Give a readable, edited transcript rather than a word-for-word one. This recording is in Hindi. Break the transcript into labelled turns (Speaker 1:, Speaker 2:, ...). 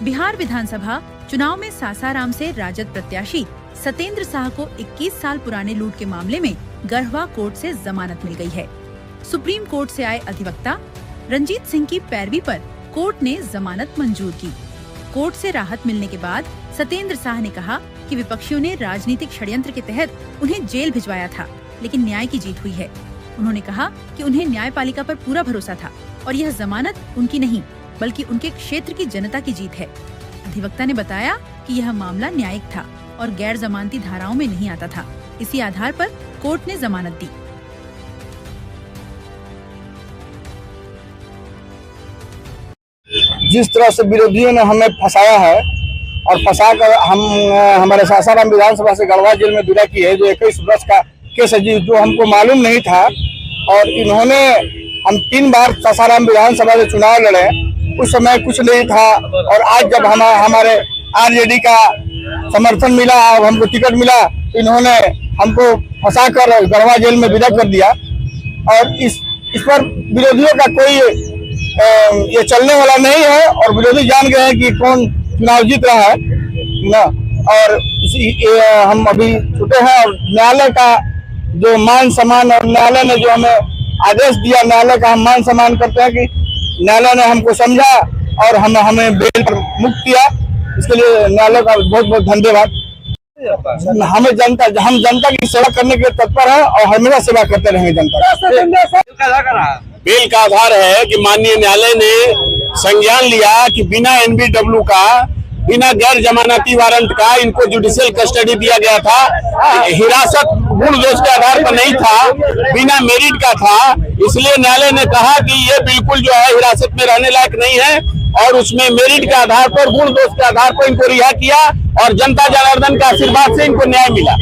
Speaker 1: बिहार विधानसभा चुनाव में सासाराम से राजद प्रत्याशी सतेंद्र शाह को 21 साल पुराने लूट के मामले में गढ़वा कोर्ट से जमानत मिल गई है। सुप्रीम कोर्ट से आए अधिवक्ता रंजीत सिंह की पैरवी पर कोर्ट ने जमानत मंजूर की। कोर्ट से राहत मिलने के बाद सतेंद्र शाह ने कहा कि विपक्षियों ने राजनीतिक षड्यंत्र के तहत उन्हें जेल भिजवाया था, लेकिन न्याय की जीत हुई है। उन्होंने कहा कि उन्हें न्यायपालिका पर पूरा भरोसा था और यह जमानत उनकी नहीं बल्कि उनके क्षेत्र की जनता की जीत है। अधिवक्ता ने बताया कि यह मामला न्यायिक था और गैर जमानती धाराओं में नहीं आता था। इसी आधार पर कोर्ट ने जमानत दी।
Speaker 2: जिस तरह से विरोधियों ने हमें फंसाया है और फंसा कर हमारे सासाराम विधानसभा से गढ़वा जेल में विदा की है, जो 21 वर्ष का केस है जो हमको मालूम नहीं था। और इन्होंने हम 3 बार सासाराम विधानसभा से चुनाव लड़े, उस समय कुछ नहीं था। और आज जब हमारे आरजेडी का समर्थन मिला और हमको टिकट मिला, तो इन्होंने हमको फंसा कर गढ़वा जेल में विदा कर दिया। और इस पर विरोधियों का कोई ये चलने वाला नहीं है और विरोधी जान गए हैं कि कौन चुनाव जीत रहा है ना। और हम अभी छूटे हैं और न्यायालय का जो मान सम्मान और न्यायालय ने जो हमें आदेश दिया, न्यायालय का हम मान सम्मान करते हैं कि न्यायालय ने हमको समझा और हमें बेल पर मुक्त किया। इसके लिए न्यायालय का बहुत बहुत धन्यवाद। हम जनता की सेवा करने के लिए तत्पर है और हमेशा सेवा करते रहेंगे जनता।
Speaker 3: बेल का आधार है कि माननीय न्यायालय ने संज्ञान लिया कि बिना NBW का, बिना गैर जमानती वारंट का इनको जुडिशियल कस्टडी दिया गया था। हिरासत गुण दोष के आधार पर नहीं था, बिना मेरिट का था। इसलिए न्यायालय ने कहा कि ये बिल्कुल जो है हिरासत में रहने लायक नहीं है और उसमें मेरिट के आधार पर, गुण दोष के आधार पर इनको रिहा किया और जनता जनार्दन के आशीर्वाद से इनको न्याय मिला।